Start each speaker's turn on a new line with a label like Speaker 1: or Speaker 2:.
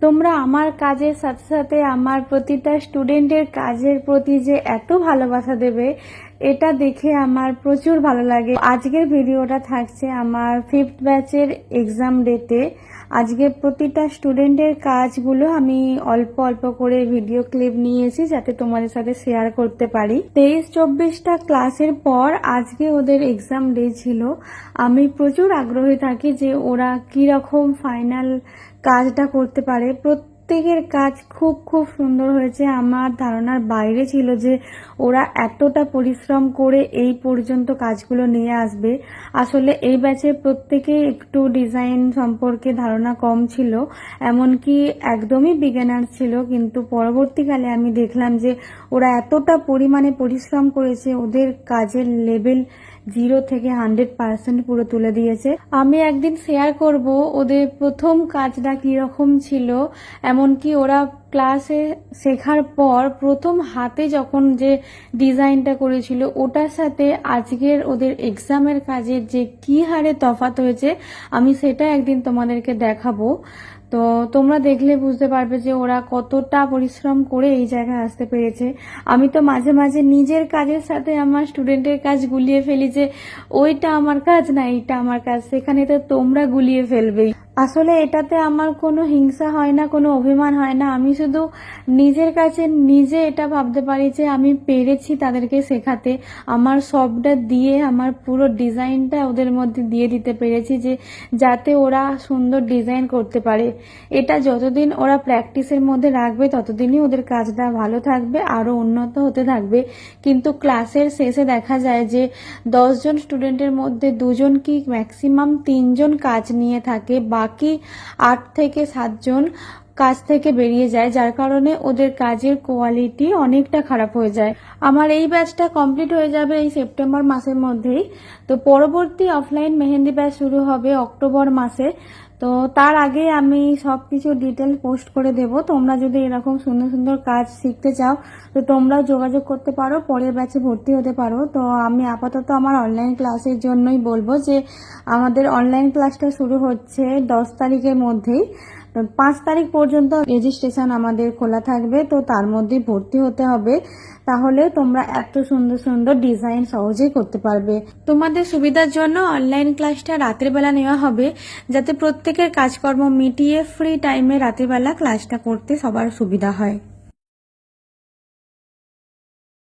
Speaker 1: তোমরা আমার কাজের সাথে সাথে আমার প্রতিটা স্টুডেন্টের কাজের প্রতি যে এত ভালোবাসা দেবে, এটা দেখে আমার প্রচুর ভালো লাগে। আজকের ভিডিওটা থাকছে আমার 5th ব্যাচের এক্সাম ডেতে। আজকে প্রতিটা স্টুডেন্টের কাজগুলো আমি অল্প অল্প করে ভিডিও ক্লিপ নিয়েছি, যাতে তোমাদের সাথে শেয়ার করতে পারি। 23-24টা ক্লাসের পর আজকে ওদের এক্সাম ডে ছিল। আমি প্রচুর আগ্রহী থাকি যে ওরা কিরকম ফাইনাল কাজটা করতে পারে। প্রত্যেকের কাজ খুব খুব সুন্দর হয়েছে। আমার ধারণার বাইরে ছিল যে ওরা এতটা পরিশ্রম করে এই পর্যন্ত কাজগুলো নিয়ে আসবে। আসলে এই ব্যাচে প্রত্যেকে একটু ডিজাইন সম্পর্কে ধারণা কম ছিল, এমনকি একদমই বিগিনার ছিল, কিন্তু পরবর্তীকালে আমি দেখলাম যে ওরা এতটা পরিমাণে পরিশ্রম করেছে, ওদের কাজের লেভেল 0 থেকে 100% পুরো তুলে দিয়েছে। আমি একদিন শেয়ার করব ওদের প্রথম কাজটা কিরকম ছিল, এমনকি ওরা ক্লাসে শেখার পর প্রথম হাতে যখন যে ডিজাইনটা করেছিল ওটার সাথে আজকের ওদের এক্সামের কাজের যে কি হারে তফাৎ হয়েছে, আমি সেটা একদিন তোমাদেরকে দেখাবো। তো তোমরা দেখলে বুঝতে পারবে যে ওরা কতটা পরিশ্রম করে এই জায়গায় আসতে পেরেছে। আমি তো মাঝে মাঝে নিজের কাজের সাথে আমার স্টুডেন্টের কাজ গুলিয়ে ফেলি যে ওইটা আমার কাজ না, এইটা আমার কাজ, সেখানে তো তোমরা গুলিয়ে ফেলবেই। আসলে এটাতে আমার কোনো হিংসা হয় না, কোনো অভিমান হয় না। আমি শুধু নিজের কাছে নিজে এটা ভাবতে পারি যে আমি পেরেছি তাদেরকে শেখাতে, আমার সবটা দিয়ে আমার পুরো ডিজাইনটা ওদের মধ্যে দিয়ে দিতে পেরেছি, যে যাতে ওরা সুন্দর ডিজাইন করতে পারে। এটা যতদিন ওরা প্র্যাকটিসের মধ্যে রাখবে ততদিনই ওদের কাজটা ভালো থাকবে, আরো উন্নত হতে থাকবে। কিন্তু ক্লাসের শেষে দেখা যায় যে 10 জন স্টুডেন্টের মধ্যে 2 জন কি ম্যাক্সিমাম 3 জন কাজ নিয়ে থাকে, বাকি 8 থেকে 7 জন কাজ থেকে বেরিয়ে যায়, যার কারণে ওদের কাজের কোয়ালিটি অনেকটা খারাপ হয়ে যায়। আমার এই ব্যাচটা কমপ্লিট হয়ে যাবে এই সেপ্টেম্বর মাসের মধ্যেই। তো পরবর্তী অফলাইন মেহেন্দি ব্যাচ শুরু হবে অক্টোবর মাসে। তো তার আগে আমি সবকিছু ডিটেল পোস্ট করে দেব। তোমরা যদি এরকম সুন্দর সুন্দর কাজ শিখতে চাও তো তোমরাও যোগাযোগ করতে পারো, পরের ব্যাচে ভর্তি হতে পারো। তো আমি আপাতত আমার অনলাইন ক্লাসের জন্যই বলবো যে আমাদের অনলাইন ক্লাসটা শুরু হচ্ছে 10 তারিখের মধ্যেই। 5 তারিখ পর্যন্ত রেজিস্ট্রেশন আমাদের খোলা থাকবে, তো তার মধ্যে ভর্তি হতে হবে। তাহলে তোমরা এত সুন্দর সুন্দর ডিজাইন সহজেই করতে পারবে। তোমাদের সুবিধার জন্য অনলাইন ক্লাসটা রাতের বেলা নেওয়া হবে, যাতে প্রত্যেকের কাজকর্ম মিটিয়ে ফ্রি টাইমে রাতের বেলা ক্লাসটা করতে সবার সুবিধা হয়।